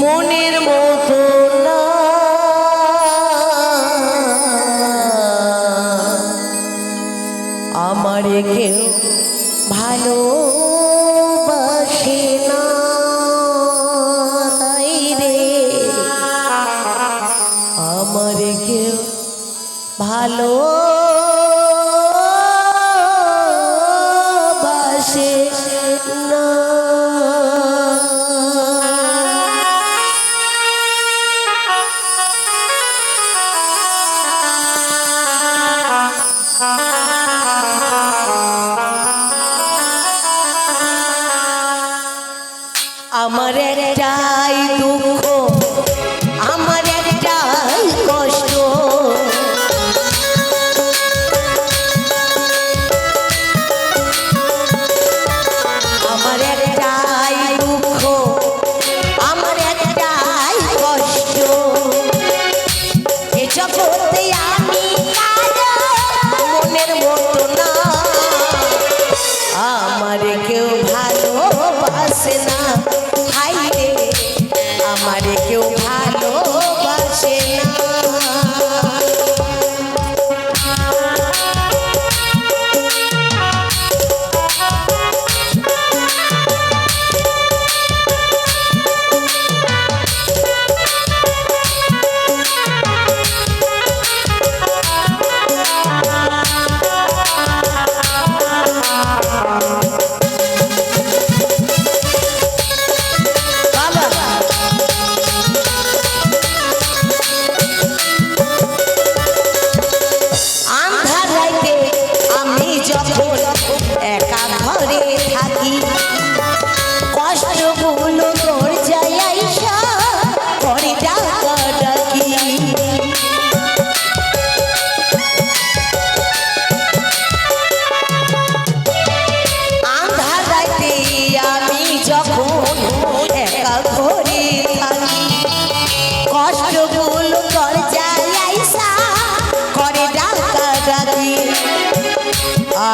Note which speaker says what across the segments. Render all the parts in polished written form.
Speaker 1: মনের মতো না আমারে কেউ ভালোবাসে না রে, আমারে কেউ ভালোবাসে না। আমার একটাই দুঃখ, আমার একটাই কষ্ট, আমার একটাই দুঃখ, আমার একটাই কষ্ট। এ জগতে আমি মনের মতো না, আমার কেউ ভালোবাসে না। আমারে কেউ ভালোবাসে না।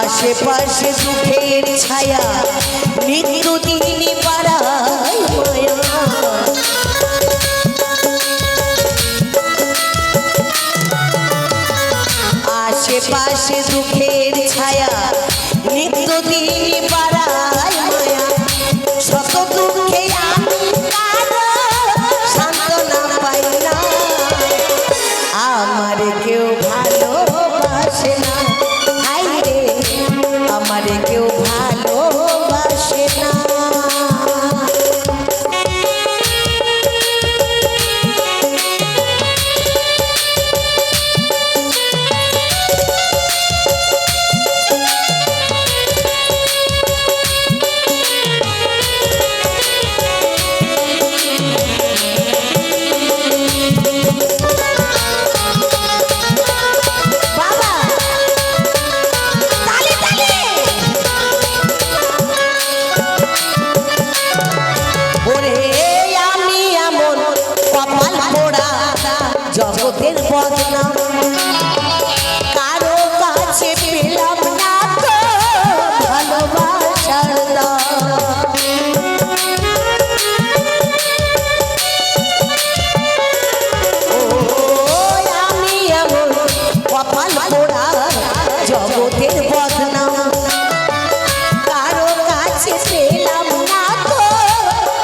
Speaker 1: আশেপাশে সুখের ছায়া নিত্যদিনই বাড়ায় মায়া, আশেপাশে সুখের ছায়া নিত্যদিনই বাড়ায় মায়া। শত দুঃখে আমি সান্ত্বনা পাই না, আমার কেউ ভালোবাসে না। আমারে কেউ ভালোবাসে না। জগতের বদনাম কারো কাছে পেলাম না তো ভালোবাসার দাম। ও আমি এমন কপাল পোড়া জগতের বদনাম কারো কাছে পেলাম না তো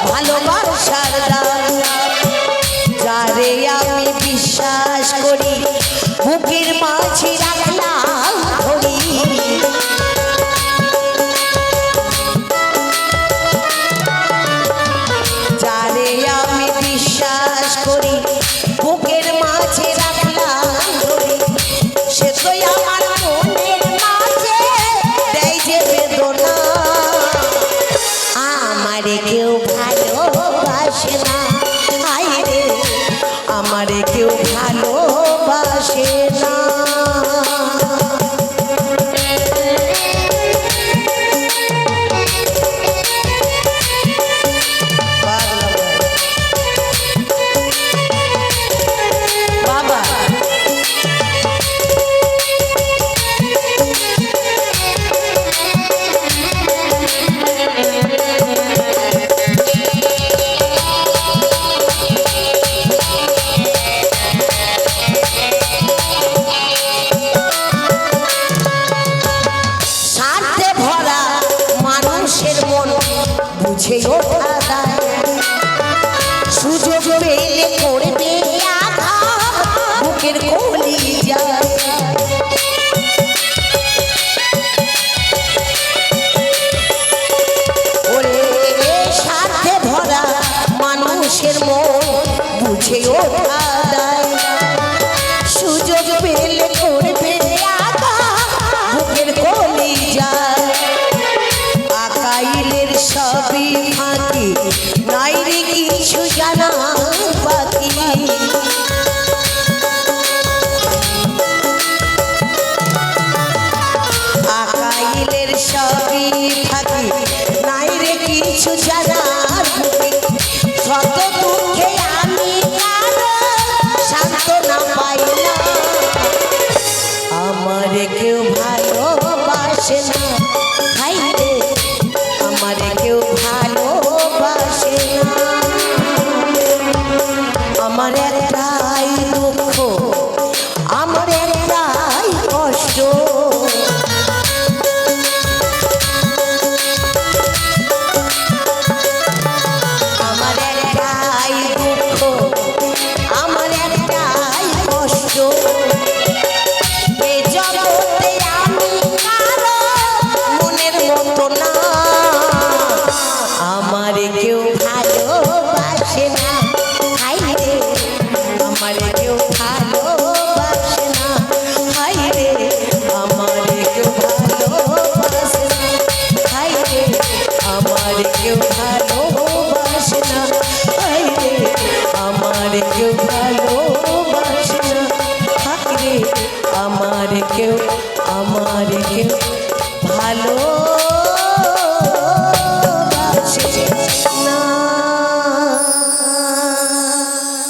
Speaker 1: ভালোবাসার দাম। যারে আমি বিশ্বাস করি বুকের মাঝে রাখলাম ধরি, যারে আমি বিশ্বাস করি বুকের মাঝে রাখলাম ধরি, সে তো আমার মনের মাঝে দেয় যে বেদনা। আমারে কেউ ভালোবাসে না, আমারে কেউ ভালোবাসে না। বাবা সবই ফাঁকি নাই রে কিছু জানা বাকি আকাইলের সবই ফাঁকি নাই রে কিছু জানার শত দুঃখে আমি কারো সান্ত্বনা পাই না আমার কেউ ভালোবাসে না হাই রে আমার কেউ ভালোবাসে না আমার একটাই দুঃখ আমার একটাই কষ্ট আমার একটাই দুঃখ আমার একটাই কষ্ট এই জগতে আমি কারো মনের মতো না আমার কেউ ভালোবাসে না হাই রে আমার কেউ ভালোবাসে না হাই রে আমার কেউ ভালোবাসে না হাই রে আমার কেউ ভালোবাসে না হাই রে আমার কেউ ভালোবাসে না হাই রে আমার কেউ